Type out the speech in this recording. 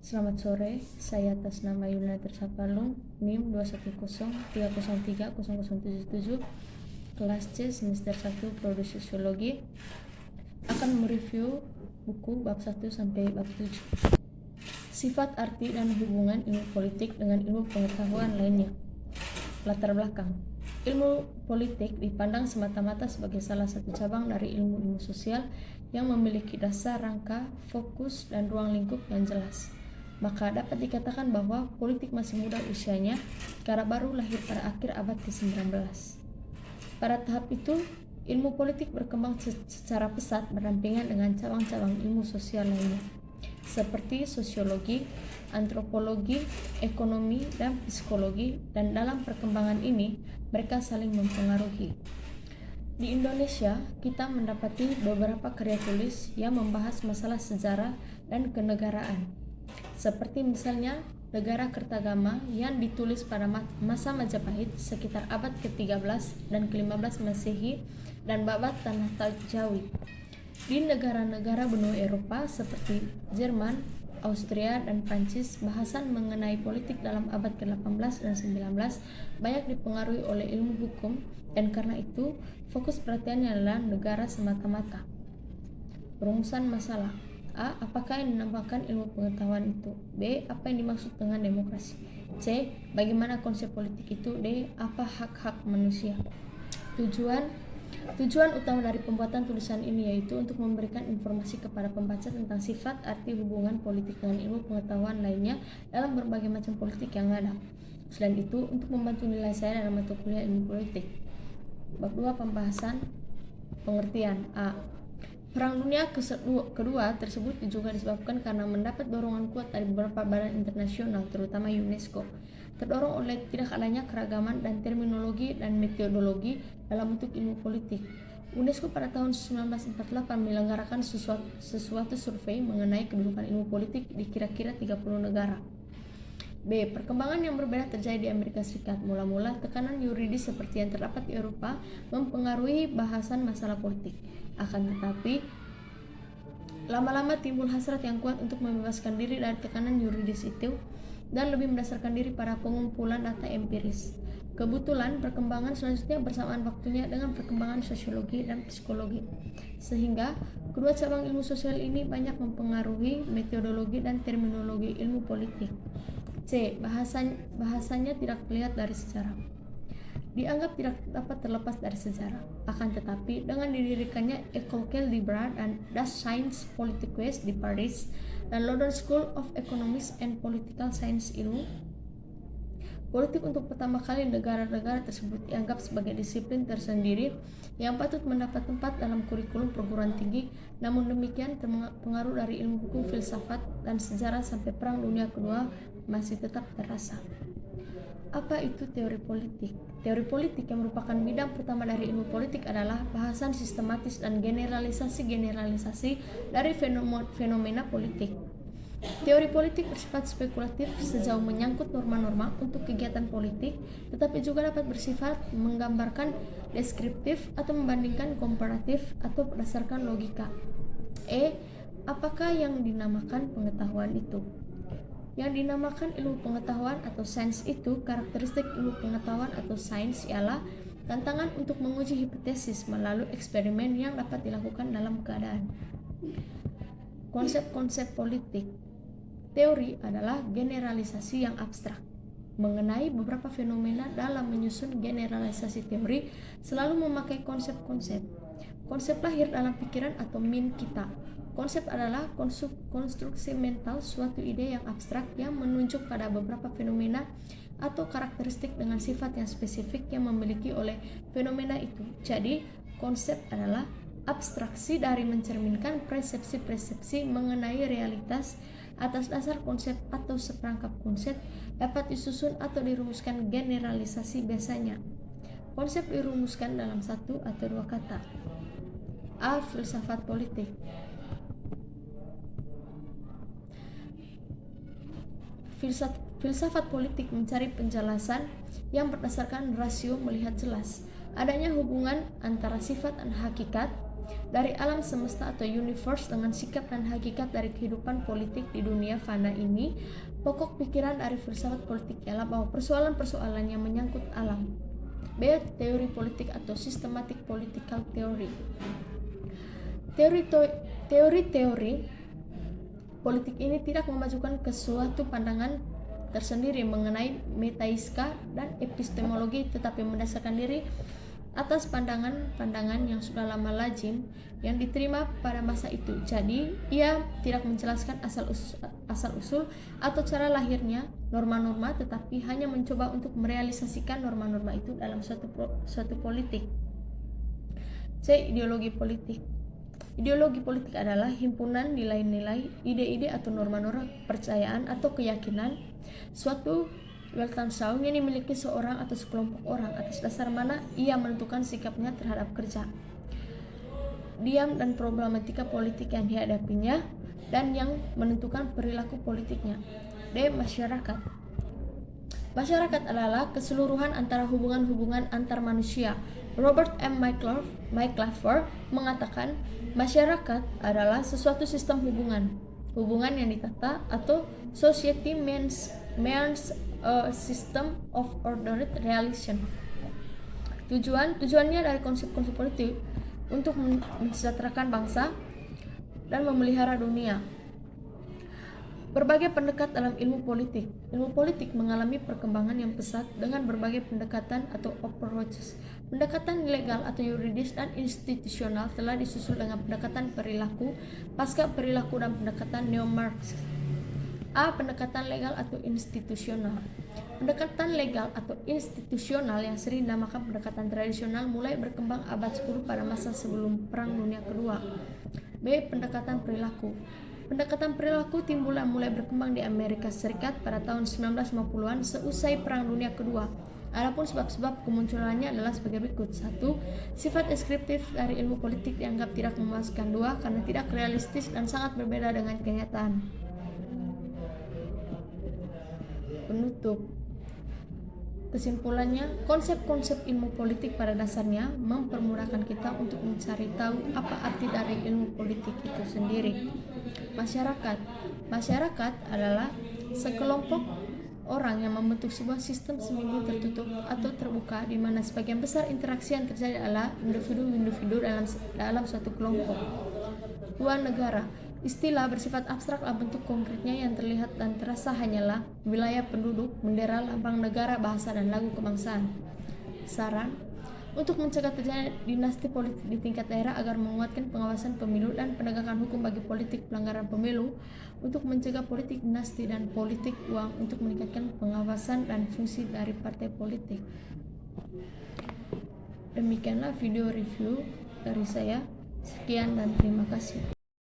Selamat sore, saya atas nama Yulina Tersapalung, NIM 21030030077, kelas C semester 1 Prodi Sosiologi, akan mereview buku bab 1 sampai bab 7. Sifat, arti, dan hubungan ilmu politik dengan ilmu pengetahuan lainnya. Latar belakang. Ilmu politik dipandang semata-mata sebagai salah satu cabang dari ilmu-ilmu sosial yang memiliki dasar, rangka, fokus, dan ruang lingkup yang jelas. Maka dapat dikatakan bahwa politik masih muda usianya karena baru lahir pada akhir abad ke-19. Pada tahap itu, ilmu politik berkembang secara pesat berdampingan dengan cabang-cabang ilmu sosial lainnya, seperti sosiologi, antropologi, ekonomi, dan psikologi, dan dalam perkembangan ini, mereka saling mempengaruhi. Di Indonesia, kita mendapati beberapa karya tulis yang membahas masalah sejarah dan kenegaraan, seperti misalnya Negara Kertagama yang ditulis pada masa Majapahit sekitar abad ke-13 dan ke-15 Masehi dan Babat Tanah Jawi. Di negara-negara benua Eropa seperti Jerman, Austria, dan Prancis, bahasan mengenai politik dalam abad ke-18 dan 19 banyak dipengaruhi oleh ilmu hukum, dan karena itu fokus perhatiannya adalah negara semata-mata. Perumusan masalah. A. Apakah yang dinamakan ilmu pengetahuan itu? B. Apa yang dimaksud dengan demokrasi? C. Bagaimana konsep politik itu? D. Apa hak-hak manusia? Tujuan utama dari pembuatan tulisan ini yaitu untuk memberikan informasi kepada pembaca tentang sifat, arti, hubungan politik dengan ilmu pengetahuan lainnya dalam berbagai macam politik yang ada. Selain itu, untuk membantu nilai saya dalam mata kuliah ilmu politik. Bab 2 pembahasan pengertian. A. Perang Dunia Kedua tersebut juga disebabkan karena mendapat dorongan kuat dari beberapa badan internasional, terutama UNESCO, terdorong oleh tidak adanya keragaman dan terminologi dan metodologi dalam bentuk ilmu politik. UNESCO pada tahun 1948 menyelenggarakan sesuatu survei mengenai kedudukan ilmu politik di kira-kira 30 negara. B. Perkembangan yang berbeda terjadi di Amerika Serikat. Mula-mula tekanan yuridis seperti yang terdapat di Eropa mempengaruhi bahasan masalah politik. Akan tetapi, lama-lama timbul hasrat yang kuat untuk membebaskan diri dari tekanan yuridis itu dan lebih mendasarkan diri pada pengumpulan data empiris. Kebetulan perkembangan selanjutnya bersamaan waktunya dengan perkembangan sosiologi dan psikologi, sehingga kedua cabang ilmu sosial ini banyak mempengaruhi metodologi dan terminologi ilmu politik. C. Bahasanya tidak terlihat dari sejarah. Dianggap tidak dapat terlepas dari sejarah. Akan tetapi, dengan didirikannya École Libre dan Das Sciences Politiques di Paris dan London School of Economics and Political Science ilmu politik untuk pertama kali negara-negara tersebut dianggap sebagai disiplin tersendiri yang patut mendapat tempat dalam kurikulum perguruan tinggi. Namun demikian, pengaruh dari ilmu hukum, filsafat, dan sejarah sampai Perang Dunia Kedua masih tetap terasa. Apa itu teori politik? Teori politik yang merupakan bidang pertama dari ilmu politik adalah bahasan sistematis dan generalisasi dari fenomena politik. Teori politik bersifat spekulatif sejauh menyangkut norma-norma untuk kegiatan politik, tetapi juga dapat bersifat menggambarkan deskriptif atau membandingkan komparatif atau berdasarkan logika. E. Apakah yang dinamakan pengetahuan itu? Yang dinamakan ilmu pengetahuan atau sains itu, karakteristik ilmu pengetahuan atau sains ialah tantangan untuk menguji hipotesis melalui eksperimen yang dapat dilakukan dalam keadaan. Konsep-konsep politik. Teori adalah generalisasi yang abstrak mengenai beberapa fenomena. Dalam menyusun generalisasi teori selalu memakai konsep-konsep. Konsep lahir dalam pikiran atau min kita. Konsep adalah konstruksi mental suatu ide yang abstrak yang menunjuk pada beberapa fenomena atau karakteristik dengan sifat yang spesifik yang memiliki oleh fenomena itu. Jadi, konsep adalah abstraksi dari mencerminkan persepsi-persepsi mengenai realitas atas dasar konsep atau seperangkap konsep dapat disusun atau dirumuskan generalisasi biasanya. Konsep dirumuskan dalam satu atau dua kata. A. Filsafat politik. Filsafat politik mencari penjelasan yang berdasarkan rasio melihat jelas adanya hubungan antara sifat dan hakikat dari alam semesta atau universe dengan sikap dan hakikat dari kehidupan politik di dunia fana ini. Pokok pikiran dari filsafat politik ialah bahwa persoalan-persoalan yang menyangkut alam. B. Teori politik atau systematic political theory. Teori-teori politik ini tidak memajukan ke suatu pandangan tersendiri mengenai metaiska dan epistemologi, tetapi mendasarkan diri atas pandangan-pandangan yang sudah lama lazim yang diterima pada masa itu. Jadi, ia tidak menjelaskan asal-usul atau cara lahirnya norma-norma, tetapi hanya mencoba untuk merealisasikan norma-norma itu dalam suatu politik. C. Ideologi politik. Ideologi politik adalah himpunan nilai-nilai, ide-ide atau norma-norma kepercayaan atau keyakinan suatu Weltanschauung yang dimiliki seorang atau sekelompok orang atas dasar mana ia menentukan sikapnya terhadap kerja, diam dan problematika politik yang dihadapinya dan yang menentukan perilaku politiknya. D. Masyarakat. Masyarakat adalah keseluruhan antara hubungan-hubungan antar manusia. Robert M. Miclaver mengatakan masyarakat adalah sesuatu sistem hubungan yang ditata, atau society means a system of ordered relation. Tujuannya dari konsep-konsep politik untuk mensejahterakan bangsa dan memelihara dunia. Berbagai pendekat dalam ilmu politik. Ilmu politik mengalami perkembangan yang pesat dengan berbagai pendekatan atau approaches. Pendekatan legal atau yuridis dan institusional telah disusul dengan pendekatan perilaku, pasca perilaku, dan pendekatan neo-Marx. A. Pendekatan legal atau institusional. Pendekatan legal atau institusional yang sering dinamakan pendekatan tradisional mulai berkembang abad 10 pada masa sebelum Perang Dunia Kedua. B. Pendekatan perilaku. Pendekatan perilaku timbul dan mulai berkembang di Amerika Serikat pada tahun 1950-an seusai Perang Dunia Kedua. Adapun sebab-sebab kemunculannya adalah sebagai berikut. 1. Sifat deskriptif dari ilmu politik dianggap tidak memuaskan. 2. Karena tidak realistis dan sangat berbeda dengan kenyataan. Penutup. Kesimpulannya, konsep-konsep ilmu politik pada dasarnya mempermudahkan kita untuk mencari tahu apa arti dari ilmu politik itu sendiri. Masyarakat adalah sekelompok orang yang membentuk sebuah sistem semi tertutup atau terbuka di mana sebagian besar interaksi yang terjadi adalah individu-individu dalam suatu kelompok. 2. Negara. Istilah bersifat abstrak dalam bentuk konkretnya yang terlihat dan terasa hanyalah wilayah penduduk, bendera, lambang negara, bahasa, dan lagu kebangsaan. Saran: untuk mencegah terjadinya dinasti politik di tingkat daerah agar menguatkan pengawasan pemilu dan penegakan hukum bagi politik pelanggaran pemilu, untuk mencegah politik dinasti dan politik uang, untuk meningkatkan pengawasan dan fungsi dari partai politik. Demikianlah video review dari saya. Sekian dan terima kasih.